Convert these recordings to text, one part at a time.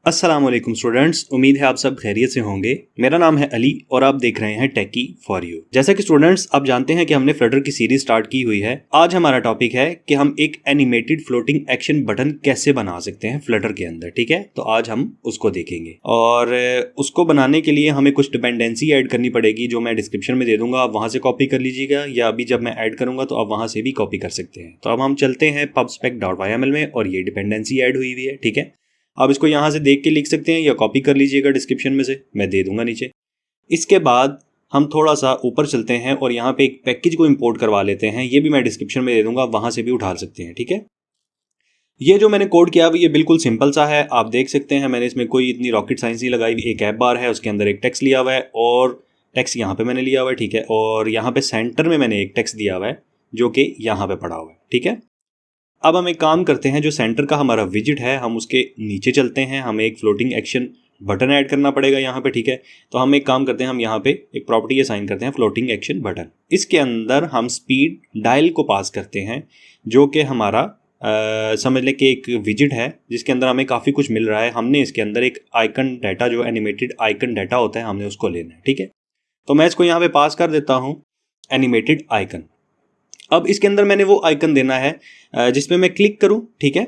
अस्सलामुअलैकुम स्टूडेंट्स, उम्मीद है आप सब खैरियत से होंगे। मेरा नाम है अली और आप देख रहे हैं टेकी फॉर यू। जैसा कि स्टूडेंट्स आप जानते हैं कि हमने फ्लटर की सीरीज स्टार्ट की हुई है। आज हमारा टॉपिक है कि हम एक एनिमेटेड फ्लोटिंग एक्शन बटन कैसे बना सकते हैं फ्लटर के अंदर। ठीक है, तो आज हम उसको देखेंगे और उसको बनाने के लिए हमें कुछ डिपेंडेंसी ऐड करनी पड़ेगी जो मैं डिस्क्रिप्शन में दे दूंगा। आप वहां से कॉपी कर लीजिएगा या अभी जब मैं ऐड करूंगा तो आप वहां से भी कॉपी कर सकते हैं। तो अब हम चलते हैं pubspec.yml में और ये डिपेंडेंसी ऐड हुई हुई है। ठीक है, आप इसको यहाँ से देख के लिख सकते हैं या कॉपी कर लीजिएगा डिस्क्रिप्शन में से, मैं दे दूंगा नीचे। इसके बाद हम थोड़ा सा ऊपर चलते हैं और यहाँ पे एक पैकेज को इंपोर्ट करवा लेते हैं। ये भी मैं डिस्क्रिप्शन में दे दूंगा, वहां से भी उठा सकते हैं। ठीक है, ये जो मैंने कोड किया हुआ ये बिल्कुल सिंपल सा है, आप देख सकते हैं। मैंने इसमें कोई इतनी रॉकेट साइंस नहीं लगाई। एक ऐप बार है, उसके अंदर एक टेक्स्ट लिया हुआ है और टेक्स्ट यहाँ पे मैंने लिया हुआ है। ठीक है, और यहाँ पे सेंटर में मैंने एक टेक्स्ट दिया हुआ है जो कि यहाँ पे पड़ा हुआ है। ठीक है, अब हम एक काम करते हैं, जो सेंटर का हमारा विजिट है हम उसके नीचे चलते हैं। हमें एक फ्लोटिंग एक्शन बटन ऐड करना पड़ेगा यहाँ पे। ठीक है, तो हम एक काम करते हैं, हम यहाँ पे एक प्रॉपर्टी असाइन करते हैं फ्लोटिंग एक्शन बटन। इसके अंदर हम स्पीड डायल को पास करते हैं जो कि हमारा समझ लें कि एक विजिट है जिसके अंदर हमें काफ़ी कुछ मिल रहा है। हमने इसके अंदर एक आइकन डाटा, जो एनिमेटेड आइकन डाटा होता है, हमने उसको लेना है। ठीक है, तो मैं इसको यहाँ पे पास कर देता हूँ एनिमेटेड आइकन। अब इसके अंदर मैंने वो आइकन देना है जिसमें मैं क्लिक करूं। ठीक है,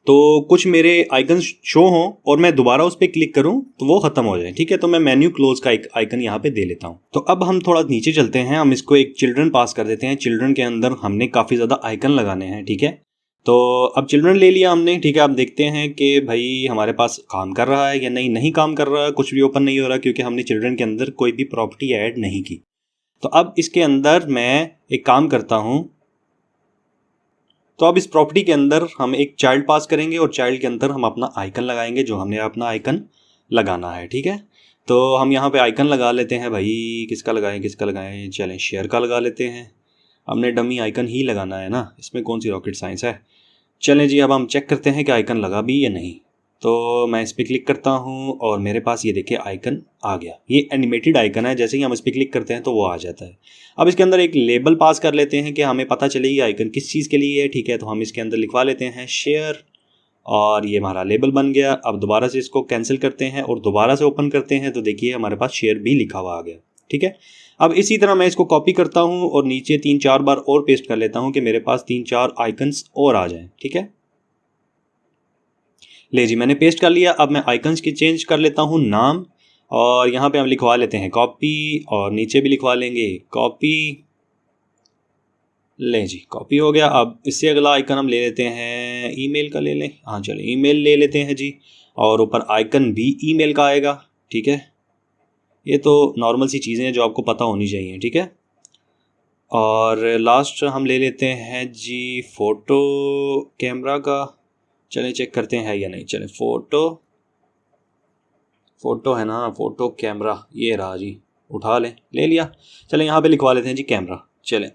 तो कुछ मेरे आइकन शो हों और मैं दोबारा उस पर क्लिक करूं तो वो खत्म हो जाए। ठीक है, तो मैं मेन्यू क्लोज का एक आइकन यहाँ पे दे लेता हूं। तो अब हम थोड़ा नीचे चलते हैं, हम इसको एक चिल्ड्रन पास कर देते हैं। चिल्ड्रन के अंदर हमने काफ़ी ज़्यादा आइकन लगाने हैं। ठीक है, तो अब चिल्ड्रन ले लिया हमने। ठीक है, अब देखते हैं कि भाई हमारे पास काम कर रहा है या नहीं। नहीं काम कर रहा है, कुछ भी ओपन नहीं हो रहा क्योंकि हमने चिल्ड्रन के अंदर कोई भी प्रॉपर्टी ऐड नहीं की। तो अब इसके अंदर मैं एक काम करता हूं, तो अब इस प्रॉपर्टी के अंदर हम एक चाइल्ड पास करेंगे और चाइल्ड के अंदर हम अपना आइकन लगाएंगे जो हमने अपना आइकन लगाना है। ठीक है, तो हम यहाँ पे आइकन लगा लेते हैं। भाई किसका लगाएं, चलें शेयर का लगा लेते हैं। हमने डमी आइकन ही लगाना है ना, इसमें कौन सी रॉकेट साइंस है। चलें जी, अब हम चेक करते हैं कि आइकन लगा भी या नहीं। तो मैं इस पर क्लिक करता हूँ और मेरे पास ये देखिए आइकन आ गया। ये एनिमेटेड आइकन है, जैसे ही हम इस पर क्लिक करते हैं तो वो आ जाता है। अब इसके अंदर एक लेबल पास कर लेते हैं कि हमें पता चले ये आइकन किस चीज़ के लिए है। ठीक है, तो हम इसके अंदर लिखवा लेते हैं शेयर और ये हमारा लेबल बन गया। अब दोबारा से इसको कैंसिल करते हैं और दोबारा से ओपन करते हैं तो देखिए हमारे पास शेयर भी लिखा हुआ आ गया। ठीक है, अब इसी तरह मैं इसको कॉपी करता हूँ और नीचे 3-4 बार और पेस्ट कर लेता हूँ कि मेरे पास 3-4 आइकन्स और आ जाएं। ठीक है, ले जी मैंने पेस्ट कर लिया। अब मैं आइकन्स की चेंज कर लेता हूँ नाम और यहाँ पे हम लिखवा लेते हैं कॉपी और नीचे भी लिखवा लेंगे कॉपी। ले जी कॉपी हो गया। अब इससे अगला आइकन हम ले लेते हैं ईमेल का, ले लें। हाँ चलिए ईमेल ले लेते हैं जी, और ऊपर आइकन भी ईमेल का आएगा। ठीक है, ये तो नॉर्मल सी चीज़ें हैं जो आपको पता होनी चाहिए। ठीक है, और लास्ट हम ले लेते हैं जी फ़ोटो कैमरा का। चलें चेक करते हैं या नहीं। चलें फ़ोटो है ना, फ़ोटो कैमरा ये रहा जी, उठा लें, ले लिया। चलें यहाँ पे लिखवा लेते हैं जी कैमरा। चलें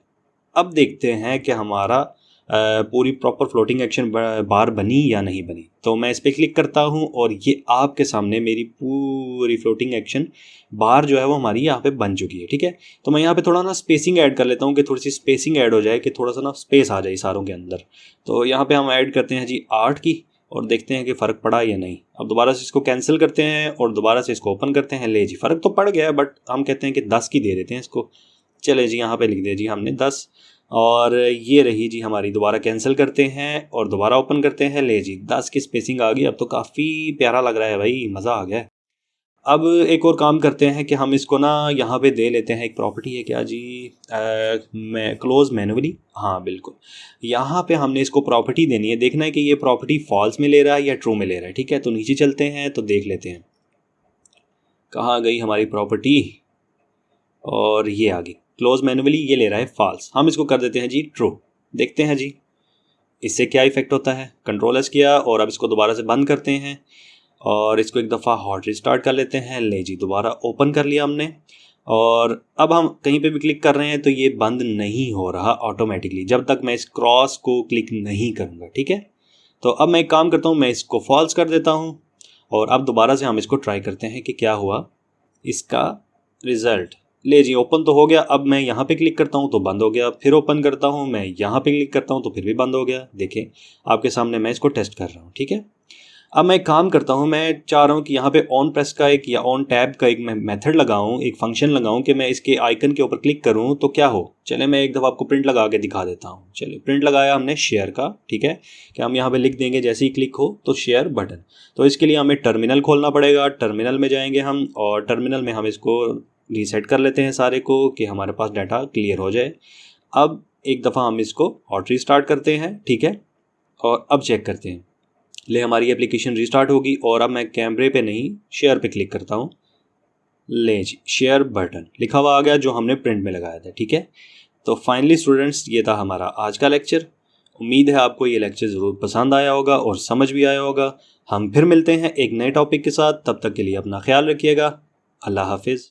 अब देखते हैं कि हमारा पूरी प्रॉपर फ्लोटिंग एक्शन बार बनी या नहीं बनी। तो मैं इस पर क्लिक करता हूँ और ये आपके सामने मेरी पूरी फ्लोटिंग एक्शन बार जो है वो हमारी यहाँ पे बन चुकी है। ठीक है, तो मैं यहाँ पे थोड़ा ना स्पेसिंग ऐड कर लेता हूँ कि थोड़ी सी स्पेसिंग ऐड हो जाए, कि थोड़ा सा ना स्पेस आ जाए सारों के अंदर। तो यहाँ पे हम ऐड करते हैं जी 8 की और देखते हैं कि फ़र्क पड़ा या नहीं। अब दोबारा से इसको कैंसिल करते हैं और दोबारा से इसको ओपन करते हैं। ले जी फ़र्क तो पड़ गया है, बट हम कहते हैं कि 10 की दे देते हैं इसको। चले जी यहाँ पे लिख दिया जी हमने 10 और ये रही जी हमारी। दोबारा कैंसिल करते हैं और दोबारा ओपन करते हैं। ले जी 10 की स्पेसिंग आ गई। अब तो काफ़ी प्यारा लग रहा है भाई, मज़ा आ गया। अब एक और काम करते हैं कि हम इसको ना यहाँ पे दे लेते हैं, एक प्रॉपर्टी है क्या जी, मैं क्लोज मैनुअली, हाँ बिल्कुल, यहाँ पे हमने इसको प्रॉपर्टी देनी है। देखना है कि ये प्रॉपर्टी फॉल्स में ले रहा है या ट्रू में ले रहा है। ठीक है, तो नीचे चलते हैं तो देख लेते हैं कहाँ गई हमारी प्रॉपर्टी, और ये आ गई क्लोज मैनुअली, ये ले रहा है फॉल्स। हम इसको कर देते हैं जी ट्रू। देखते हैं जी इससे क्या इफेक्ट होता है। कंट्रोल एस किया और अब इसको दोबारा से बंद करते हैं और इसको एक दफ़ा हॉट रिस्टार्ट कर लेते हैं। ले जी दोबारा ओपन कर लिया हमने और अब हम कहीं पे भी क्लिक कर रहे हैं तो ये बंद नहीं हो रहा ऑटोमेटिकली जब तक मैं इस क्रॉस को क्लिक नहीं करूँगा। ठीक है, तो अब मैं एक काम करता हूँ, मैं इसको फॉल्स कर देता हूँ और अब दोबारा से हम इसको ट्राई करते हैं कि क्या हुआ इसका रिज़ल्ट। ले जी ओपन तो हो गया। अब मैं यहाँ पे क्लिक करता हूँ तो बंद हो गया, फिर ओपन करता हूँ, मैं यहाँ पे क्लिक करता हूँ तो फिर भी बंद हो गया। देखें आपके सामने मैं इसको टेस्ट कर रहा हूँ। ठीक है, अब मैं एक काम करता हूँ, मैं चाह रहा हूँ कि यहाँ पे ऑन प्रेस का एक या ऑन टैब का एक मैं मेथड लगाऊँ, एक फंक्शन लगाऊँ कि मैं इसके आइकन के ऊपर क्लिक करूँ तो क्या हो। चले मैं एक दफ़ा आपको प्रिंट लगा के दिखा देता हूँ। चलिए प्रिंट लगाया हमने शेयर का, ठीक है, कि हम यहाँ पे लिख देंगे जैसे ही क्लिक हो तो शेयर बटन। तो इसके लिए हमें टर्मिनल खोलना पड़ेगा, टर्मिनल में जाएंगे हम और टर्मिनल में हम इसको रीसेट कर लेते हैं सारे को कि हमारे पास डाटा क्लियर हो जाए। अब एक दफ़ा हम इसको और रीस्टार्ट करते हैं, ठीक है, और अब चेक करते हैं। ले हमारी एप्लीकेशन रीस्टार्ट होगी और अब मैं कैमरे पे नहीं शेयर पे क्लिक करता हूँ। ले जी शेयर बटन लिखा हुआ आ गया जो हमने प्रिंट में लगाया था, ठीक है। तो फाइनली स्टूडेंट्स ये था हमारा आज का लेक्चर। उम्मीद है आपको ये लेक्चर ज़रूर पसंद आया होगा और समझ भी आया होगा। हम फिर मिलते हैं एक नए टॉपिक के साथ, तब तक के लिए अपना ख्याल रखिएगा। अल्लाह हाफिज़।